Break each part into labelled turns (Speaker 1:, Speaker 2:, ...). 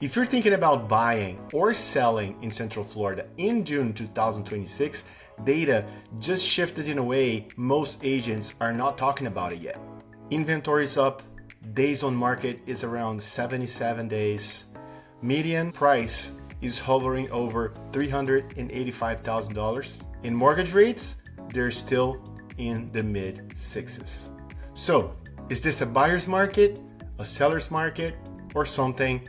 Speaker 1: If you're thinking about buying or selling in Central Florida in June 2026, data just shifted in a way most agents are not talking about it yet. Inventory is up, days on market is around 77 days, median price is hovering over $385,000, and mortgage rates, they're still in the mid sixes. So, is this a buyer's market, a seller's market, or something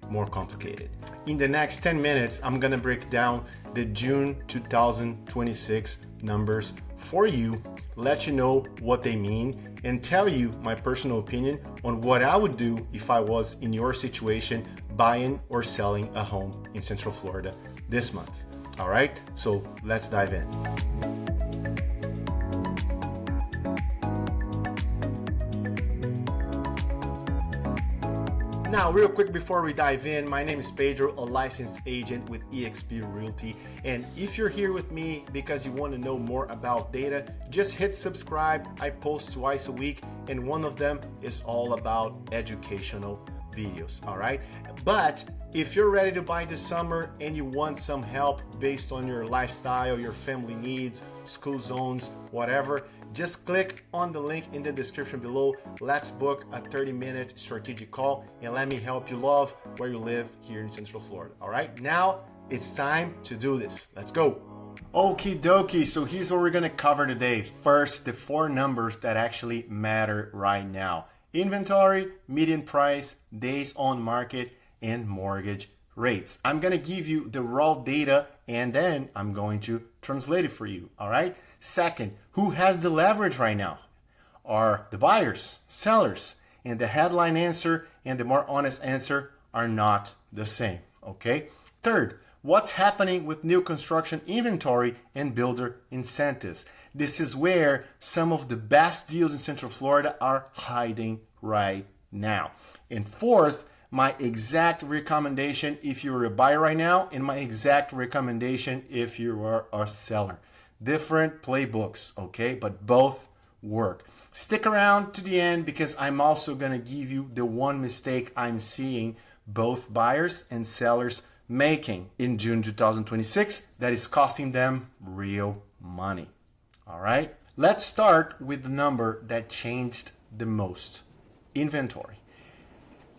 Speaker 1: more complicated? In the next 10 minutes, I'm gonna break down the June 2026 numbers for you, let you know what they mean, and tell you my personal opinion on what I would do if I was in your situation buying or selling a home in Central Florida this month. All right, so let's dive in. Now, real quick before we dive in, my name is Pedro, a licensed agent with eXp Realty. And if you're here with me because you want to know more about data, just hit subscribe. I post twice a week, and one of them is all about educational videos, all right? But if you're ready to buy this summer and you want some help based on your lifestyle, your family needs, school zones, whatever, just click on the link in the description below. Let's book a 30-minute strategic call and let me help you love where you live here in Central Florida. All right, now it's time to do this. Let's go. Okie dokie, so here's what we're gonna cover today. First, the four numbers that actually matter right now: inventory, median price, days on market, and mortgage rates. I'm gonna give you the raw data and then I'm going to translate it for you, all right? Second, who has the leverage right now? Are the buyers, sellers? And the headline answer and the more honest answer are not the same, okay? Third, what's happening with new construction inventory and builder incentives? This is where some of the best deals in Central Florida are hiding right now. And fourth, my exact recommendation if you're a buyer right now, and my exact recommendation if you are a seller. Different playbooks, okay? But both work. Stick around to the end because I'm also gonna give you the one mistake I'm seeing both buyers and sellers making in June 2026 that is costing them real money. All right? Let's start with the number that changed the most: inventory.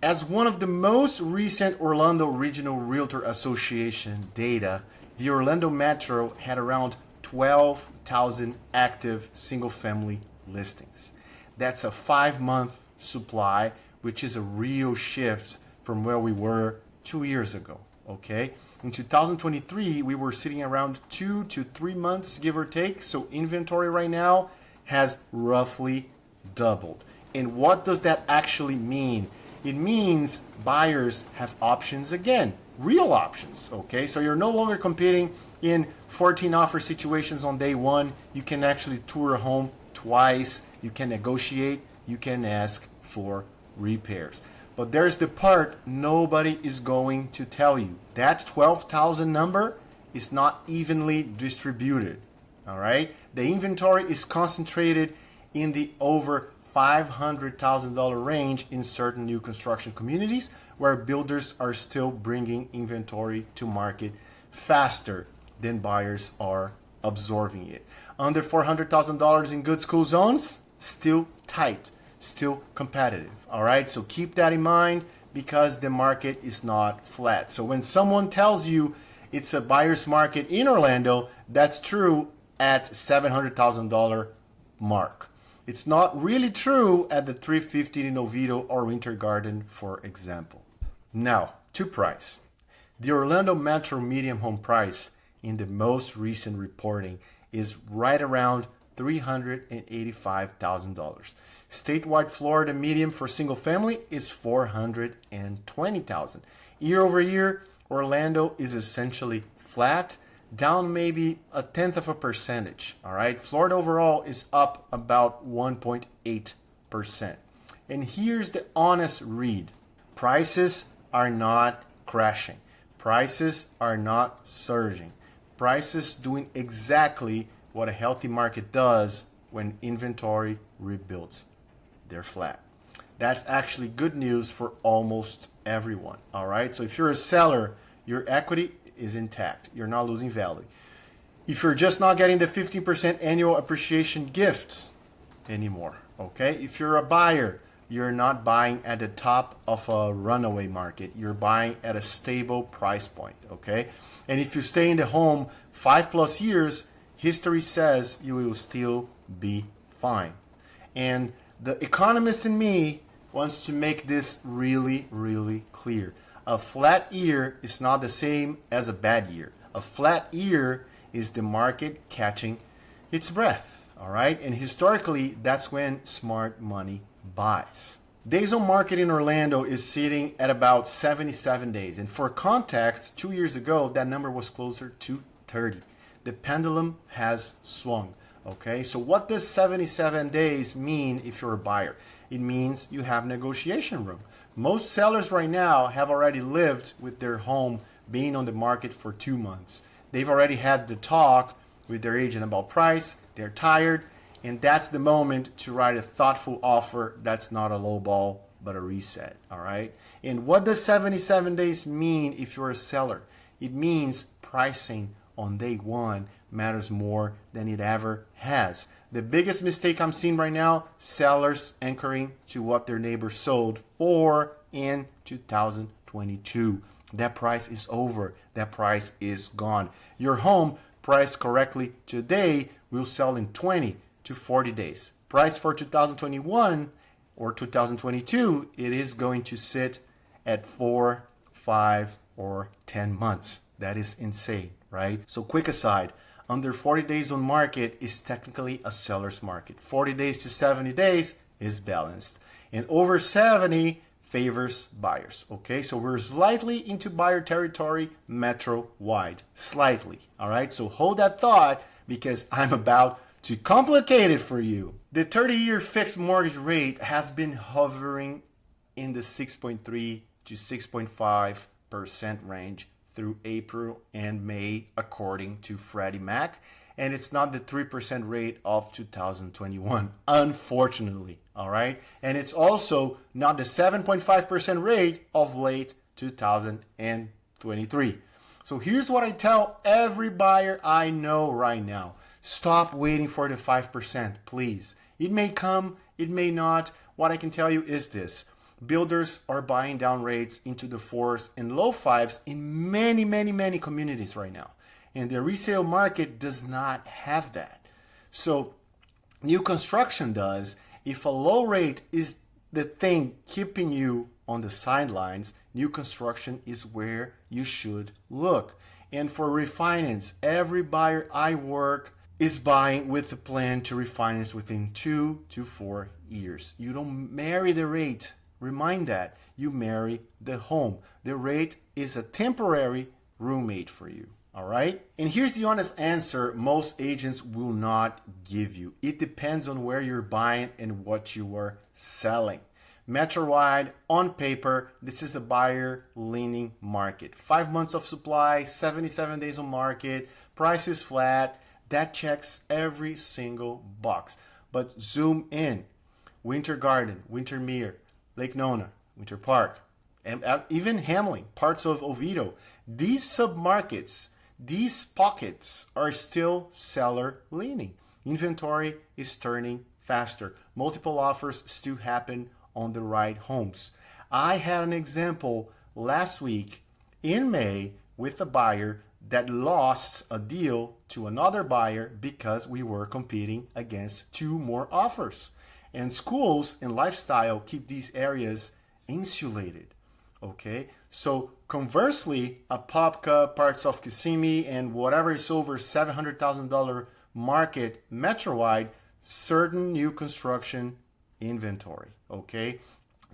Speaker 1: As one of the most recent Orlando Regional Realtor Association data, the Orlando Metro had around 12,000 active single-family listings. That's a 5-month supply, which is a real shift from where we were 2 years ago, okay? In 2023, we were sitting around 2 to 3 months, give or take. So inventory right now has roughly doubled. And what does that actually mean? It means buyers have options again, real options, okay? So you're no longer competing in 14 offer situations on day one. You can actually tour a home twice. You can negotiate. You can ask for repairs. But there's the part nobody is going to tell you. That 12,000 number is not evenly distributed, all right? The inventory is concentrated in the over $500,000 range in certain new construction communities where builders are still bringing inventory to market faster than buyers are absorbing it. Under $400,000 in good school zones, still tight, still competitive, all right? So keep that in mind because the market is not flat. So when someone tells you it's a buyer's market in Orlando, that's true at $700,000 mark. It's not really true at the 350 in Oviedo or Winter Garden, for example. Now, to price. The Orlando Metro median home price in the most recent reporting is right around $385,000. Statewide Florida median for single family is $420,000. Year over year, Orlando is essentially flat, down maybe 0.1%, all right? Florida overall is up about 1.8%. And here's the honest read. Prices are not crashing. Prices are not surging. Prices doing exactly what a healthy market does when inventory rebuilds. They're flat. That's actually good news for almost everyone. All right. So if you're a seller, your equity is intact. You're not losing value. If you're just not getting the 15% annual appreciation gift anymore, okay? If you're a buyer, you're not buying at the top of a runaway market. You're buying at a stable price point, okay? And if you stay in the home 5+ years, history says you will still be fine. And the economist in me wants to make this really, really clear. A flat year is not the same as a bad year. A flat year is the market catching its breath, all right? And historically, that's when smart money buys. Days on market in Orlando is sitting at about 77 days. And for context, 2 years ago, that number was closer to 30. The pendulum has swung, okay? So what does 77 days mean if you're a buyer? It means you have negotiation room. Most sellers right now have already lived with their home being on the market for 2 months. They've already had the talk with their agent about price. They're tired. And that's the moment to write a thoughtful offer that's not a low ball, but a reset. All right. And what does 77 days mean if you're a seller? It means pricing on day one matters more than it ever has. The biggest mistake I'm seeing right now, sellers anchoring to what their neighbor sold for in 2022. That price is over. That price is gone. Your home priced correctly today will sell in 20 to 40 days. Price for 2021 or 2022, it is going to sit at 4, 5, or 10 months. That is insane, right? So quick aside, under 40 days on market is technically a seller's market. 40 days to 70 days is balanced. And over 70 favors buyers, okay? So we're slightly into buyer territory metro-wide, slightly, all right? So hold that thought because I'm about to complicate it for you. The 30-year fixed mortgage rate has been hovering in the 6.3 to 6.5% range through April and May, according to Freddie Mac. And it's not the 3% rate of 2021, unfortunately, all right? And it's also not the 7.5% rate of late 2023. So here's what I tell every buyer I know right now. Stop waiting for the 5%, please. It may come, it may not. What I can tell you is this. Builders are buying down rates into the 4s and low 5s in many, many, many communities right now. And the resale market does not have that. So new construction does. If a low rate is the thing keeping you on the sidelines, new construction is where you should look. And for refinance, every buyer I work is buying with a plan to refinance within 2 to 4 years. You don't marry the rate. Remind that. You marry the home. The rate is a temporary roommate for you. All right? And here's the honest answer most agents will not give you. It depends on where you're buying and what you are selling. Metro-wide, on paper, this is a buyer-leaning market. 5 months of supply, 77 days on market, price is flat. That checks every single box. But zoom in. Winter Garden, Wintermere, Lake Nona, Winter Park, and even Hamlin, parts of Oviedo. These submarkets, these pockets are still seller leaning. Inventory is turning faster. Multiple offers still happen on the right homes. I had an example last week in May with a buyer that lost a deal to another buyer because we were competing against 2 more offers. And schools and lifestyle keep these areas insulated, okay? So conversely, Apopka, parts of Kissimmee, and whatever is over $700,000 market metro-wide, certain new construction inventory, okay?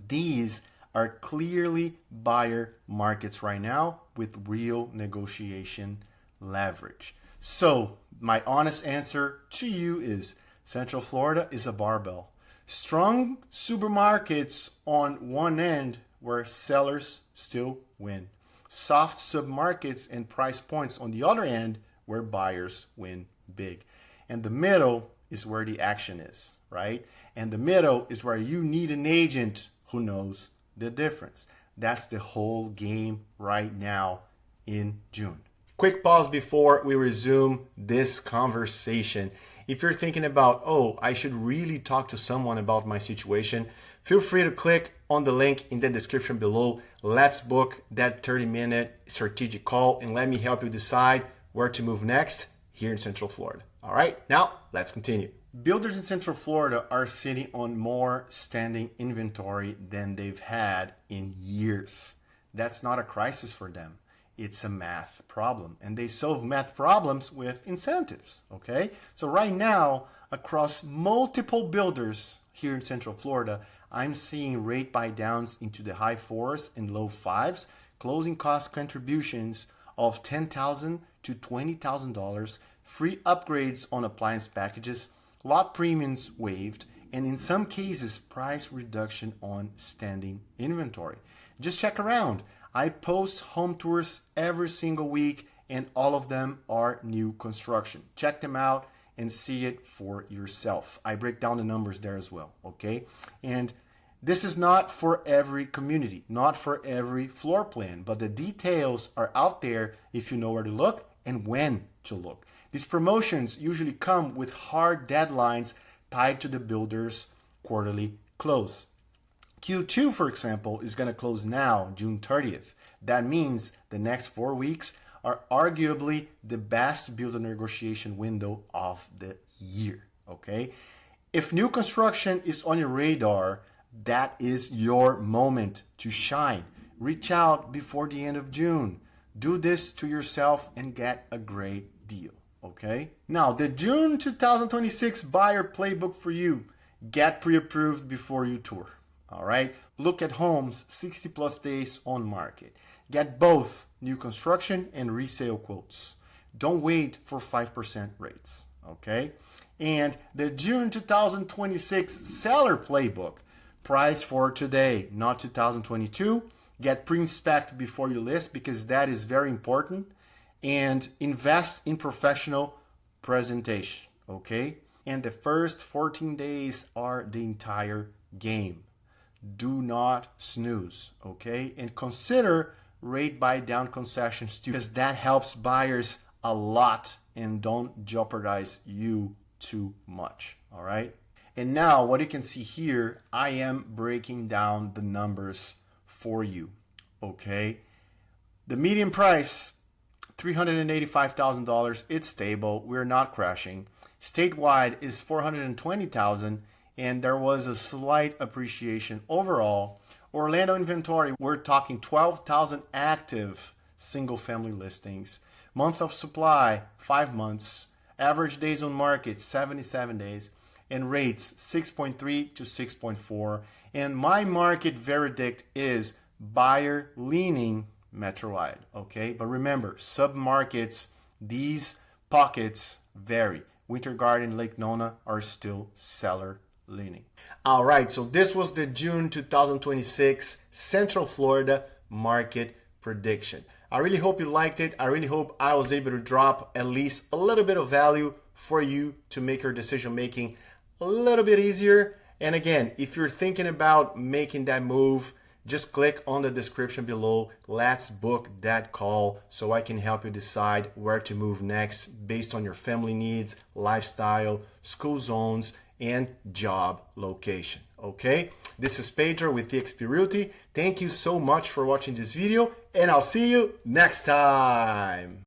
Speaker 1: These are clearly buyer markets right now with real negotiation leverage. So my honest answer to you is Central Florida is a barbell. Strong supermarkets on one end where sellers still win. Soft submarkets and price points on the other end where buyers win big. And the middle is where the action is, right? And the middle is where you need an agent who knows the difference. That's the whole game right now in June. Quick pause before we resume this conversation. If you're thinking about, oh, I should really talk to someone about my situation, feel free to click on the link in the description below. Let's book that 30-minute strategic call and let me help you decide where to move next here in Central Florida. All right, now let's continue. Builders in Central Florida are sitting on more standing inventory than they've had in years. That's not a crisis for them. It's a math problem, and they solve math problems with incentives, okay? So right now, across multiple builders here in Central Florida, I'm seeing rate buy downs into the high 4s and low 5s, closing cost contributions of $10,000 to $20,000, free upgrades on appliance packages, lot premiums waived, and in some cases, price reduction on standing inventory. Just check around. I post home tours every single week, and all of them are new construction. Check them out and see it for yourself. I break down the numbers there as well, okay? And this is not for every community, not for every floor plan, but the details are out there if you know where to look and when to look. These promotions usually come with hard deadlines tied to the builder's quarterly close. Q2, for example, is going to close now, June 30th. That means the next 4 weeks are arguably the best builder negotiation window of the year, okay? If new construction is on your radar, that is your moment to shine. Reach out before the end of June. Do this to yourself and get a great deal, okay? Now, the June 2026 buyer playbook for you. Get pre-approved before you tour. All right, look at homes 60 plus days on market. Get both new construction and resale quotes. Don't wait for 5% rates, okay? And the June 2026 seller playbook, price for today, not 2022. Get pre-inspect before you list because that is very important. And invest in professional presentation, okay? And the first 14 days are the entire game. Do not snooze, okay? And consider rate buy down concessions too, because that helps buyers a lot and don't jeopardize you too much, all right? And now what you can see here, I am breaking down the numbers for you, okay? The median price, $385,000, it's stable, we're not crashing. Statewide is $420,000, and there was a slight appreciation overall. Orlando inventory, we're talking 12,000 active single-family listings. Month of supply, 5 months. Average days on market, 77 days. And rates, 6.3 to 6.4. And my market verdict is buyer leaning metro-wide, okay? But remember, sub-markets, these pockets vary. Winter Garden, Lake Nona are still seller leaning. All right, so this was the June 2026 Central Florida market prediction. I really hope you liked it. I really hope I was able to drop at least a little bit of value for you to make your decision making a little bit easier. And again, if you're thinking about making that move, just click on the description below. Let's book that call so I can help you decide where to move next based on your family needs, lifestyle, school zones, and job location, okay? This is Pedro with eXp Realty. Thank you so much for watching this video, and I'll see you next time.